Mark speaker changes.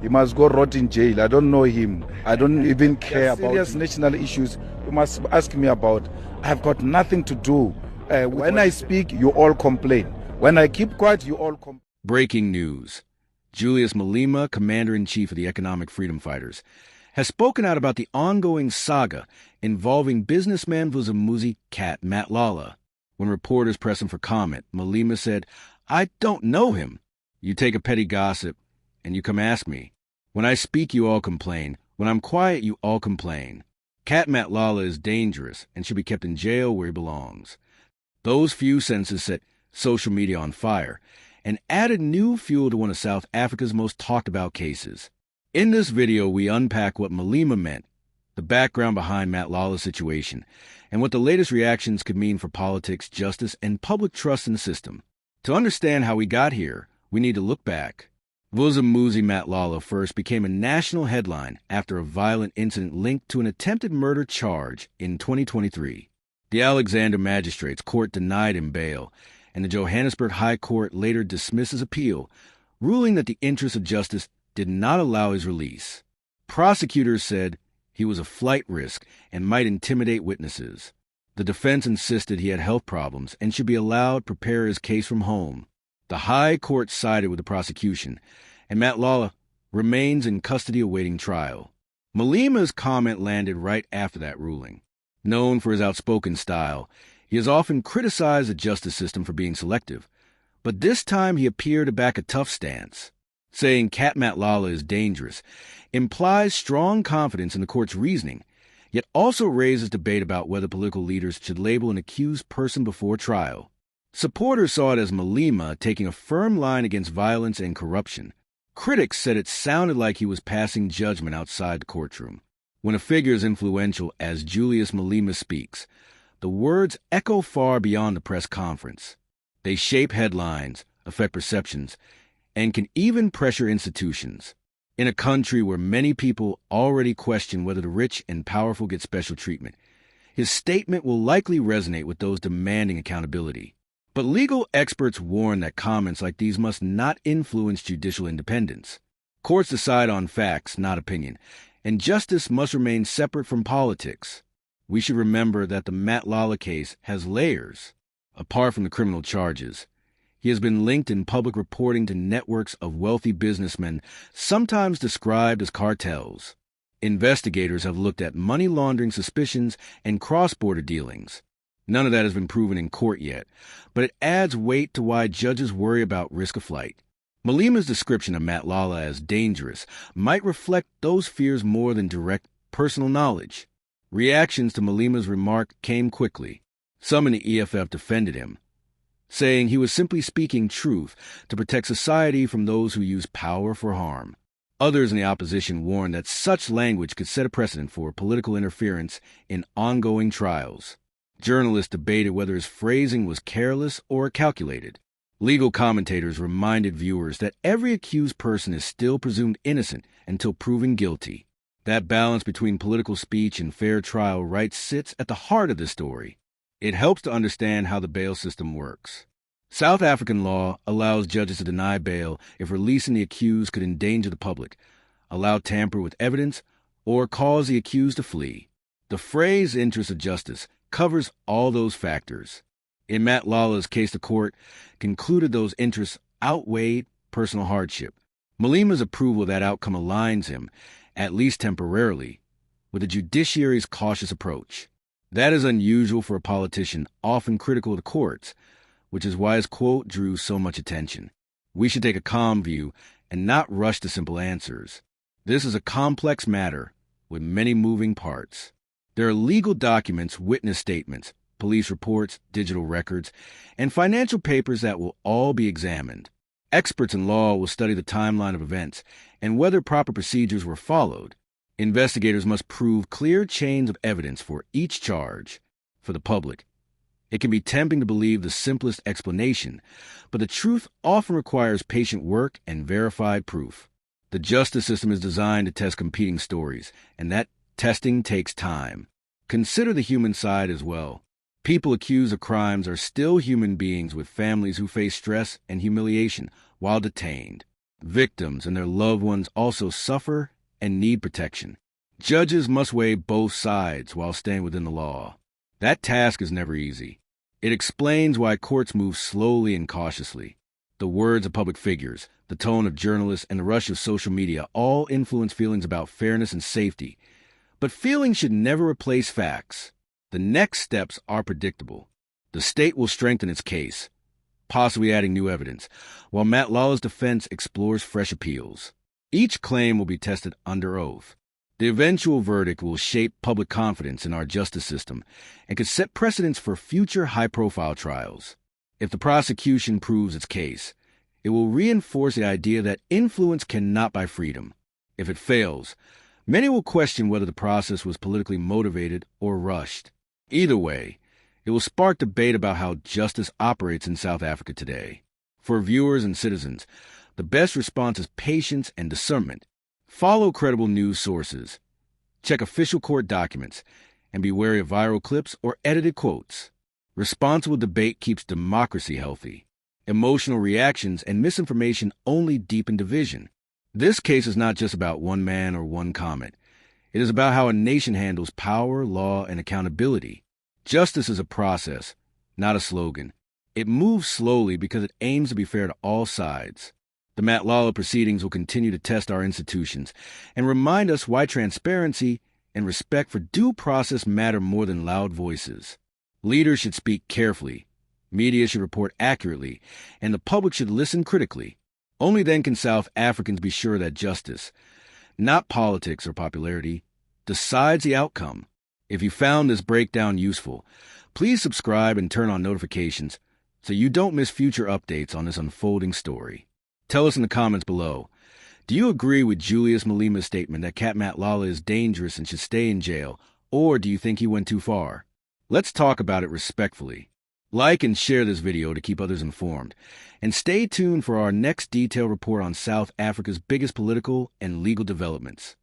Speaker 1: He must go rot in jail. I don't know him. I don't even care about serious national issues. You must ask me about. I've got nothing to do. When I speak, you all complain. When I keep quiet, you all complain.
Speaker 2: Breaking news. Julius Malema, Commander-in-Chief of the Economic Freedom Fighters, has spoken out about the ongoing saga involving businessman Vusimuzi cat Matlala. When reporters pressed him for comment, Malema said, "I don't know him. You take a petty gossip, and you come ask me. When I speak, you all complain. When I'm quiet, you all complain. Cat Matlala is dangerous and should be kept in jail where he belongs." Those few sentences set social media on fire and added new fuel to one of South Africa's most talked-about cases. In this video, we unpack what Malema meant, the background behind Matlala's situation, and what the latest reactions could mean for politics, justice, and public trust in the system. To understand how we got here, we need to look back. Vusimuzi Matlala first became a national headline after a violent incident linked to an attempted murder charge in 2023. The Alexander Magistrates Court denied him bail, and the Johannesburg High Court later dismissed his appeal, ruling that the interests of justice did not allow his release. Prosecutors said he was a flight risk and might intimidate witnesses. The defense insisted he had health problems and should be allowed to prepare his case from home. The High Court sided with the prosecution, and Matlala remains in custody awaiting trial. Malema's comment landed right after that ruling. Known for his outspoken style, he has often criticized the justice system for being selective, but this time he appeared to back a tough stance. Saying Cat Matlala is dangerous implies strong confidence in the court's reasoning, yet also raises debate about whether political leaders should label an accused person before trial. Supporters saw it as Malema taking a firm line against violence and corruption. Critics said it sounded like he was passing judgment outside the courtroom. When a figure as influential as Julius Malema speaks, the words echo far beyond the press conference. They shape headlines, affect perceptions, and can even pressure institutions. In a country where many people already question whether the rich and powerful get special treatment, his statement will likely resonate with those demanding accountability. But legal experts warn that comments like these must not influence judicial independence. Courts decide on facts, not opinion, and justice must remain separate from politics. We should remember that the Matlala case has layers. Apart from the criminal charges, he has been linked in public reporting to networks of wealthy businessmen, sometimes described as cartels. Investigators have looked at money laundering suspicions and cross-border dealings. None of that has been proven in court yet, but it adds weight to why judges worry about risk of flight. Malema's description of Matlala as dangerous might reflect those fears more than direct personal knowledge. Reactions to Malema's remark came quickly. Some in the EFF defended him, saying he was simply speaking truth to protect society from those who use power for harm. Others in the opposition warned that such language could set a precedent for political interference in ongoing trials. Journalists debated whether his phrasing was careless or calculated. Legal commentators reminded viewers that every accused person is still presumed innocent until proven guilty. That balance between political speech and fair trial rights sits at the heart of the story. It helps to understand how the bail system works. South African law allows judges to deny bail if releasing the accused could endanger the public, allow tamper with evidence, or cause the accused to flee. The phrase interest of justice covers all those factors. In Matlala's case, the court concluded those interests outweighed personal hardship. Malema's approval of that outcome aligns him, at least temporarily, with the judiciary's cautious approach. That is unusual for a politician, often critical of the courts, which is why his quote drew so much attention. We should take a calm view and not rush to simple answers. This is a complex matter with many moving parts. There are legal documents, witness statements, police reports, digital records, and financial papers that will all be examined. Experts in law will study the timeline of events and whether proper procedures were followed. Investigators must prove clear chains of evidence for each charge. For the public, it can be tempting to believe the simplest explanation, but the truth often requires patient work and verified proof. The justice system is designed to test competing stories, and that testing takes time. Consider the human side as well. People accused of crimes are still human beings with families who face stress and humiliation while detained. Victims and their loved ones also suffer and need protection. Judges must weigh both sides while staying within the law. That task is never easy. It explains why courts move slowly and cautiously. The words of public figures, the tone of journalists, and the rush of social media all influence feelings about fairness and safety. But feelings should never replace facts. The next steps are predictable. The state will strengthen its case, possibly adding new evidence, while Matlala's defense explores fresh appeals. Each claim will be tested under oath. The eventual verdict will shape public confidence in our justice system and could set precedents for future high-profile trials. If the prosecution proves its case, it will reinforce the idea that influence cannot buy freedom. If it fails, many will question whether the process was politically motivated or rushed. Either way, it will spark debate about how justice operates in South Africa today. For viewers and citizens, the best response is patience and discernment. Follow credible news sources. Check official court documents, and be wary of viral clips or edited quotes. Responsible debate keeps democracy healthy. Emotional reactions and misinformation only deepen division. This case is not just about one man or one comment. It is about how a nation handles power, law, and accountability. Justice is a process, not a slogan. It moves slowly because it aims to be fair to all sides. The Matlala proceedings will continue to test our institutions and remind us why transparency and respect for due process matter more than loud voices. Leaders should speak carefully, media should report accurately, and the public should listen critically. Only then can South Africans be sure that justice, not politics or popularity, decides the outcome. If you found this breakdown useful, please subscribe and turn on notifications so you don't miss future updates on this unfolding story. Tell us in the comments below, do you agree with Julius Malema's statement that Cat Matlala is dangerous and should stay in jail, or do you think he went too far? Let's talk about it respectfully. Like and share this video to keep others informed, and stay tuned for our next detailed report on South Africa's biggest political and legal developments.